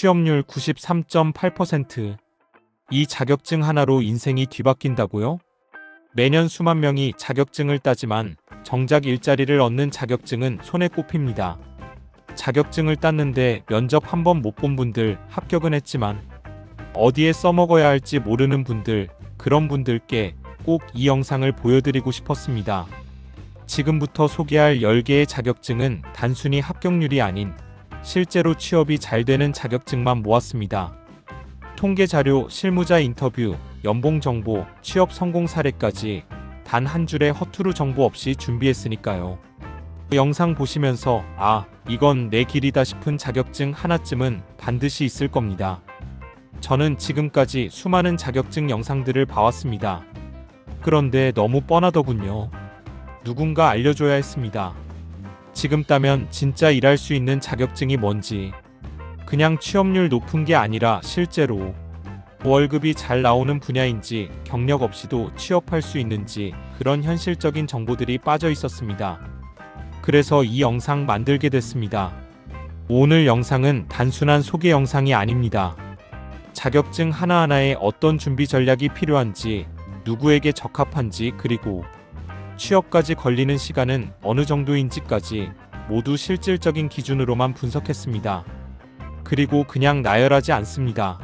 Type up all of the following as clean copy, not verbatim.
취업률 93.8%. 이 자격증 하나로 인생이 뒤바뀐다고요? 매년 수만 명이 자격증을 따지만 정작 일자리를 얻는 자격증은 손에 꼽힙니다. 자격증을 땄는데 면접 한 번 못 본 분들, 합격은 했지만 어디에 써먹어야 할지 모르는 분들, 그런 분들께 꼭 이 영상을 보여드리고 싶었습니다. 지금부터 소개할 10개의 자격증은 단순히 합격률이 아닌 실제로 취업이 잘 되는 자격증만 모았습니다. 통계 자료, 실무자 인터뷰, 연봉 정보, 취업 성공 사례까지 단 한 줄의 허투루 정보 없이 준비했으니까요. 영상 보시면서 이건 내 길이다 싶은 자격증 하나쯤은 반드시 있을 겁니다. 저는 지금까지 수많은 자격증 영상들을 봐왔습니다. 그런데 너무 뻔하더군요. 누군가 알려줘야 했습니다. 지금 따면 진짜 일할 수 있는 자격증이 뭔지, 그냥 취업률 높은 게 아니라 실제로 월급이 잘 나오는 분야인지, 경력 없이도 취업할 수 있는지 그런 현실적인 정보들이 빠져 있었습니다. 그래서 이 영상 만들게 됐습니다. 오늘 영상은 단순한 소개 영상이 아닙니다. 자격증 하나하나에 어떤 준비 전략이 필요한지, 누구에게 적합한지, 그리고 취업까지 걸리는 시간은 어느 정도인지까지 모두 실질적인 기준으로만 분석했습니다. 그리고 그냥 나열하지 않습니다.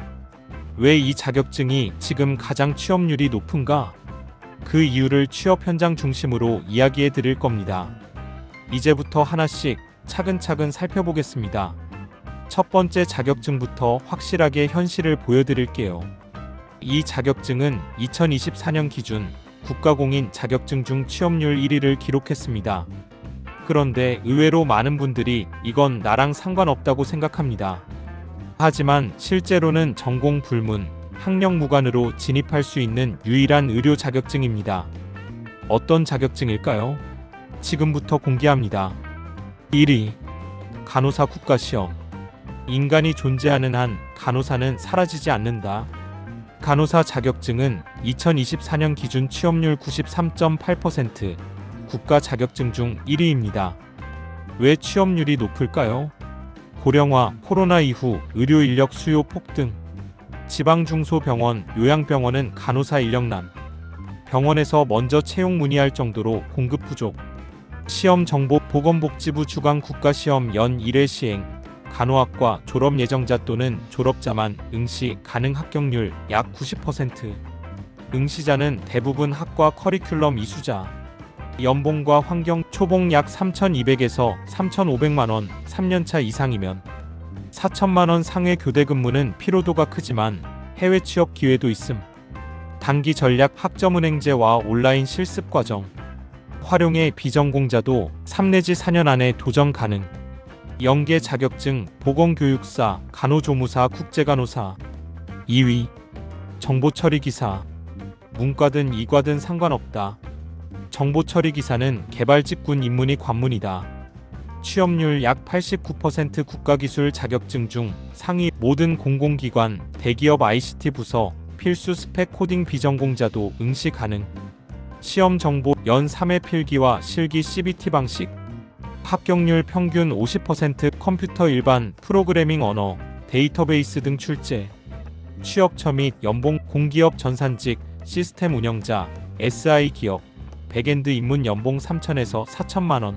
왜 이 자격증이 지금 가장 취업률이 높은가? 그 이유를 취업 현장 중심으로 이야기해 드릴 겁니다. 이제부터 하나씩 차근차근 살펴보겠습니다. 첫 번째 자격증부터 확실하게 현실을 보여드릴게요. 이 자격증은 2024년 기준 국가공인 자격증 중 취업률 1위를 기록했습니다. 그런데 의외로 많은 분들이 이건 나랑 상관없다고 생각합니다. 하지만 실제로는 전공 불문, 학력 무관으로 진입할 수 있는 유일한 의료 자격증입니다. 어떤 자격증일까요? 지금부터 공개합니다. 1위. 간호사 국가시험. 인간이 존재하는 한 간호사는 사라지지 않는다. 간호사 자격증은 2024년 기준 취업률 93.8%, 국가 자격증 중 1위입니다. 왜 취업률이 높을까요? 고령화, 코로나 이후 의료 인력 수요 폭등, 지방 중소병원, 요양병원은 간호사 인력난, 병원에서 먼저 채용 문의할 정도로 공급 부족, 시험 정보 보건복지부 주관 국가시험 연 1회 시행, 간호학과 졸업 예정자 또는 졸업자만 응시 가능 합격률 약 90%, 응시자는 대부분 학과 커리큘럼 이수자, 연봉과 환경 초봉 약 3,200에서 3,500만원, 3년차 이상이면 4천만원 상회 교대 근무는 피로도가 크지만 해외 취업 기회도 있음. 단기 전략 학점은행제와 온라인 실습 과정 활용해 비전공자도 3 내지 4년 안에 도전 가능. 연계 자격증 보건교육사, 간호조무사, 국제간호사. 2위. 정보처리기사. 문과든 이과든 상관없다. 정보처리기사는 개발직군 입문이 관문이다. 취업률 약 89%, 국가기술 자격증 중 상위 모든 공공기관, 대기업 ICT 부서, 필수 스펙 코딩 비전공자도 응시 가능. 시험 정보 연 3회 필기와 실기 CBT 방식. 합격률 평균 50%, 컴퓨터 일반, 프로그래밍 언어, 데이터베이스 등 출제. 취업처 및 연봉 공기업 전산직, 시스템 운영자, SI 기업, 백엔드 입문 연봉 3천에서 4천만원.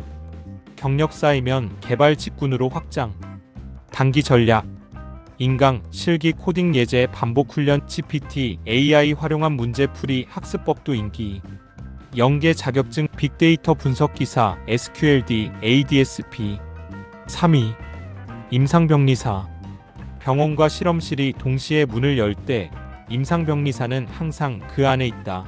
경력 쌓이면 개발 직군으로 확장. 단기 전략. 인강, 실기 코딩 예제, 반복 훈련, GPT, AI 활용한 문제풀이 학습법도 인기. 연계 자격증 빅데이터 분석기사, SQLD, ADSP. 3위. 임상병리사. 병원과 실험실이 동시에 문을 열 때 임상병리사는 항상 그 안에 있다.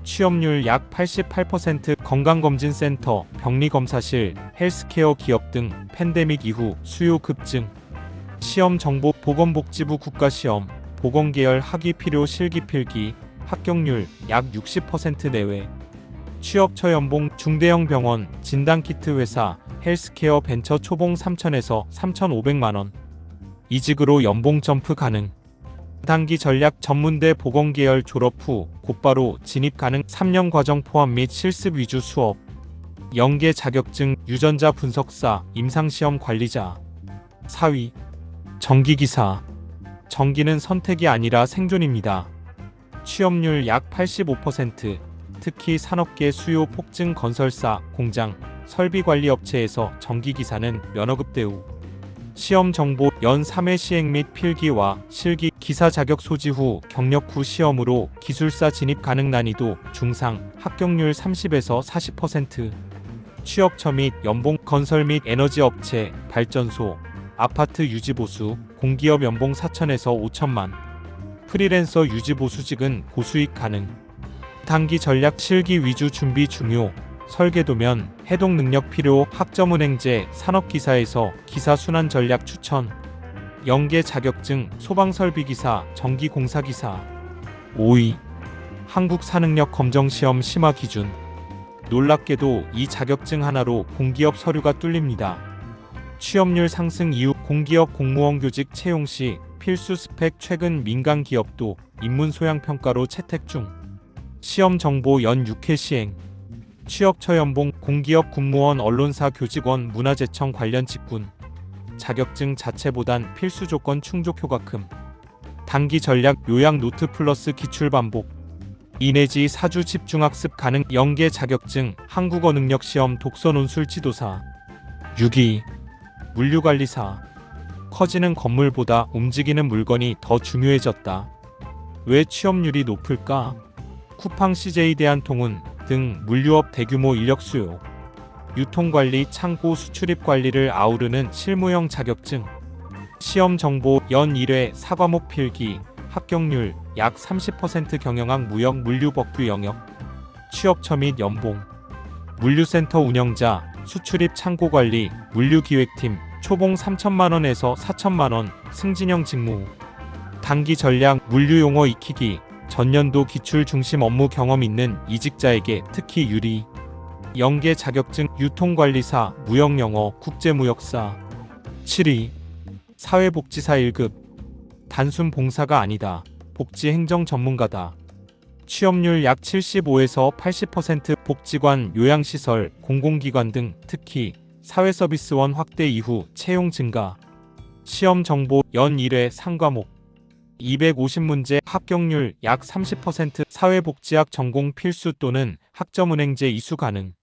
취업률 약 88%, 건강검진센터, 병리검사실, 헬스케어 기업 등 팬데믹 이후 수요 급증. 시험 정보 보건복지부 국가시험, 보건계열 학위 필요 실기 필기, 합격률 약 60% 내외. 취업처 연봉 중대형 병원, 진단키트 회사, 헬스케어 벤처 초봉 3천에서 3,500만원. 이직으로 연봉 점프 가능. 단기 전략 전문대 보건계열 졸업 후 곧바로 진입 가능. 3년 과정 포함 및 실습 위주 수업. 연계 자격증 유전자 분석사, 임상시험 관리자. 4위. 전기기사. 전기는 선택이 아니라 생존입니다. 취업률 약 85%, 특히 산업계 수요 폭증 건설사, 공장, 설비관리업체에서 전기기사는 면허급 대우. 시험 정보 연 3회 시행 및 필기와 실기 기사 자격 소지 후 경력 후 시험으로 기술사 진입 가능 난이도 중상 합격률 30에서 40%. 취업처 및 연봉 건설 및 에너지 업체, 발전소, 아파트 유지보수, 공기업 연봉 4천에서 5천만. 프리랜서 유지보수직은 고수익 가능. 단기 전략 실기 위주 준비 중요. 설계도면 해동 능력 필요 학점은행제 산업기사에서 기사 순환 전략 추천. 연계 자격증 소방설비기사 전기공사기사. 5위 한국산능력 검정시험 심화 기준. 놀랍게도 이 자격증 하나로 공기업 서류가 뚫립니다. 취업률 상승 이후 공기업 공무원 교직 채용 시 필수 스펙 최근 민간 기업도 인문 소양 평가로 채택 중. 시험 정보 연 6회 시행. 취업처 연봉 공기업 군무원 언론사 교직원 문화재청 관련 직군. 자격증 자체보단 필수 조건 충족 효과큼. 단기 전략 요약 노트 플러스 기출 반복. 2 내지 4주 집중학습 가능. 연계 자격증 한국어 능력 시험 독서 논술 지도사. 6위 물류관리사. 커지는 건물보다 움직이는 물건이 더 중요해졌다. 왜 취업률이 높을까? 쿠팡 CJ 대한통운 등 물류업 대규모 인력 수요. 유통관리 창고 수출입 관리를 아우르는 실무형 자격증. 시험 정보 연 1회 4과목 필기. 합격률 약 30% 경영학 무역 물류법규 영역. 취업처 및 연봉. 물류센터 운영자, 수출입 창고관리, 물류기획팀, 초봉 3천만원에서 4천만원, 승진형 직무. 단기 전략 물류용어 익히기. 전년도 기출 중심 업무 경험 있는 이직자에게 특히 유리. 연계 자격증 유통관리사, 무역영어, 국제무역사. 7위 사회복지사 1급. 단순 봉사가 아니다. 복지행정 전문가다. 취업률 약 75에서 80%. 복지관, 요양시설, 공공기관 등 특히 사회서비스원 확대 이후 채용 증가. 시험 정보 연 1회 3과목. 250문제 합격률 약 30%. 사회복지학 전공 필수 또는 학점은행제 이수 가능.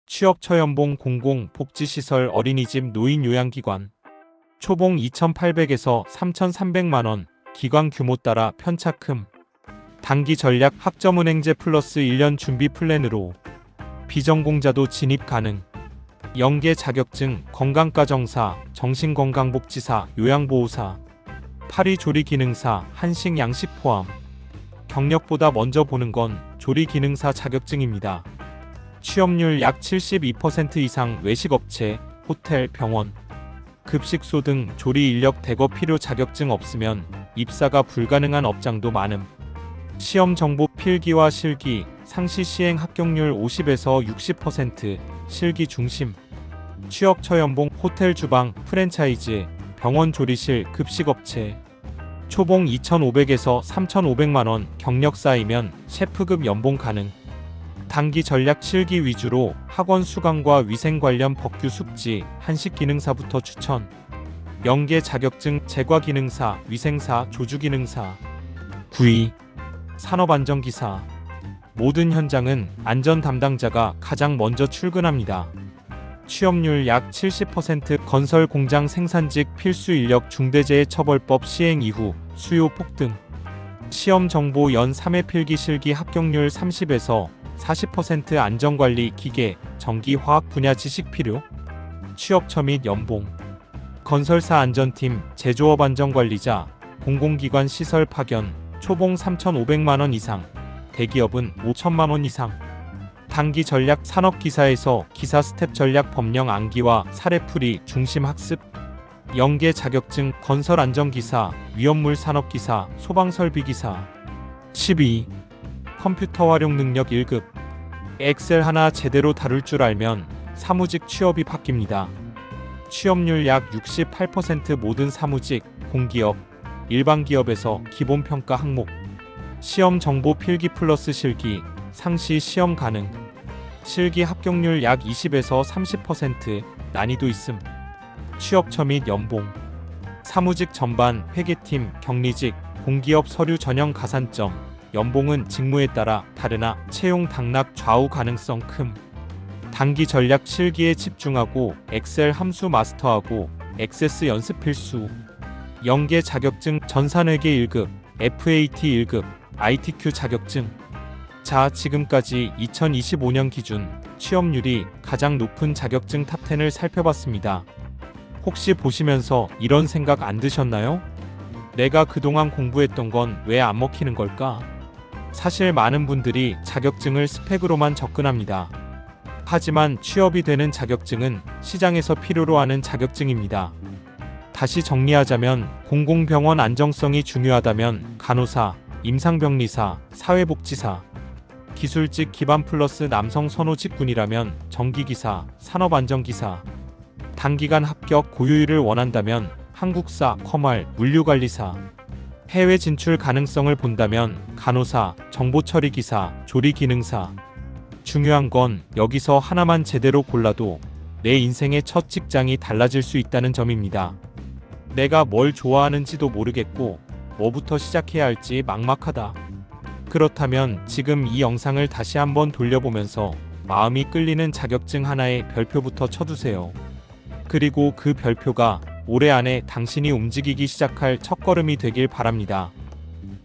취업처 연봉 공공, 복지시설, 어린이집, 노인요양기관. 초봉 2,800에서 3,300만원. 기관 규모 따라 편차 큼. 단기 전략 학점은행제 플러스 1년 준비 플랜으로. 비전공자도 진입 가능. 연계 자격증 건강가정사, 정신건강복지사, 요양보호사. 파리조리기능사, 한식 양식 포함. 경력보다 먼저 보는 건 조리기능사 자격증입니다. 취업률 약 72% 이상. 외식업체, 호텔, 병원, 급식소 등 조리 인력 대거 필요. 자격증 없으면 입사가 불가능한 업장도 많음. 시험 정보 필기와 실기, 상시 시행 합격률 50에서 60%, 실기 중심. 취업처 연봉 호텔 주방, 프랜차이즈, 병원 조리실, 급식업체. 초봉 2,500에서 3,500만원. 경력 쌓이면 셰프급 연봉 가능. 단기 전략 실기 위주로 학원 수강과 위생 관련 법규 숙지, 한식기능사부터 추천. 연계 자격증 제과기능사, 위생사, 조주기능사. 9위 산업안전기사. 모든 현장은 안전 담당자가 가장 먼저 출근합니다. 취업률 약 70%. 건설 공장 생산직 필수 인력. 중대재해처벌법 시행 이후 수요 폭등. 시험 정보 연 3회 필기 실기 합격률 30에서 40%. 안전관리, 기계, 전기, 화학 분야 지식 필요. 취업처 및 연봉. 건설사 안전팀, 제조업 안전관리자, 공공기관 시설 파견. 초봉 3,500만원 이상. 대기업은 5천만원 이상. 단기 전략 산업기사에서 기사 스텝 전략 법령 암기와 사례풀이 중심 학습. 연계 자격증 건설안전기사, 위험물 산업기사, 소방설비기사. 12. 컴퓨터 활용 능력 1급. 엑셀 하나 제대로 다룰 줄 알면 사무직 취업이 바뀝니다. 취업률 약 68%. 모든 사무직, 공기업, 일반기업에서 기본평가 항목. 시험 정보 필기 플러스 실기, 상시 시험 가능. 실기 합격률 약 20에서 30%. 난이도 있음. 취업처 및 연봉. 사무직 전반, 회계팀, 격리직, 공기업 서류 전형 가산점, 연봉은 직무에 따라 다르나 채용 당락 좌우 가능성 큼. 단기 전략 실기에 집중하고 엑셀 함수 마스터하고 액세스 연습 필수. 연계 자격증 전산회계 1급, FAT 1급, ITQ 자격증. 자, 지금까지 2025년 기준 취업률이 가장 높은 자격증 탑10을 살펴봤습니다. 혹시 보시면서 이런 생각 안 드셨나요? 내가 그동안 공부했던 건 왜 안 먹히는 걸까? 사실 많은 분들이 자격증을 스펙으로만 접근합니다. 하지만 취업이 되는 자격증은 시장에서 필요로 하는 자격증입니다. 다시 정리하자면 공공병원 안정성이 중요하다면 간호사, 임상병리사, 사회복지사, 기술직 기반 플러스 남성 선호 직군이라면 전기기사, 산업안전기사, 단기간 합격 고유율을 원한다면 한국사, 컴활, 물류관리사, 해외 진출 가능성을 본다면 간호사, 정보처리기사, 조리기능사. 중요한 건 여기서 하나만 제대로 골라도 내 인생의 첫 직장이 달라질 수 있다는 점입니다. 내가 뭘 좋아하는지도 모르겠고 뭐부터 시작해야 할지 막막하다. 그렇다면 지금 이 영상을 다시 한번 돌려보면서 마음이 끌리는 자격증 하나의 별표부터 쳐두세요. 그리고 그 별표가 올해 안에 당신이 움직이기 시작할 첫걸음이 되길 바랍니다.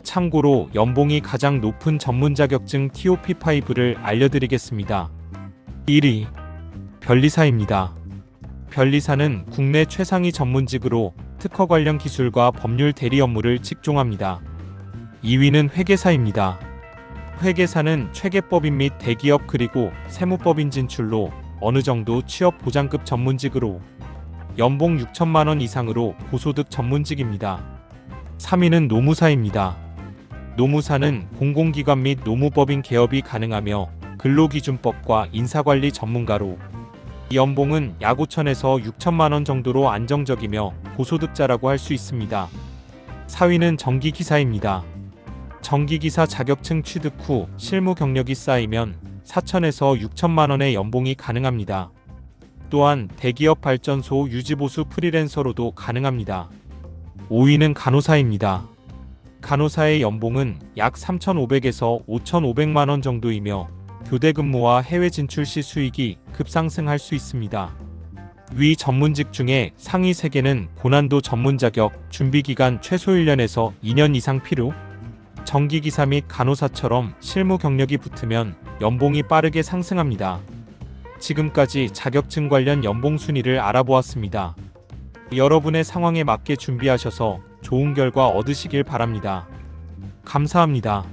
참고로 연봉이 가장 높은 전문 자격증 TOP5를 알려드리겠습니다. 1위 변리사입니다. 변리사는 국내 최상위 전문직으로 특허 관련 기술과 법률 대리 업무를 직종합니다. 2위는 회계사입니다. 회계사는 회계법인 및 대기업 그리고 세무법인 진출로 어느 정도 취업 보장급 전문직으로 연봉 6천만 원 이상으로 고소득 전문직입니다. 3위는 노무사입니다. 노무사는 공공기관 및 노무법인 개업이 가능하며 근로기준법과 인사관리 전문가로 연봉은 약 5천에서 6천만 원 정도로 안정적이며 고소득자라고 할 수 있습니다. 4위는 전기기사입니다. 전기기사 자격증 취득 후 실무 경력이 쌓이면 4천에서 6천만 원의 연봉이 가능합니다. 또한 대기업 발전소 유지보수 프리랜서로도 가능합니다. 5위는 간호사입니다. 간호사의 연봉은 약 3,500에서 5,500만 원 정도이며 교대 근무와 해외 진출 시 수익이 급상승할 수 있습니다. 위 전문직 중에 상위 3개는 고난도 전문 자격, 준비기간 최소 1년에서 2년 이상 필요. 전기기사 및 간호사처럼 실무 경력이 붙으면 연봉이 빠르게 상승합니다. 지금까지 자격증 관련 연봉 순위를 알아보았습니다. 여러분의 상황에 맞게 준비하셔서 좋은 결과 얻으시길 바랍니다. 감사합니다.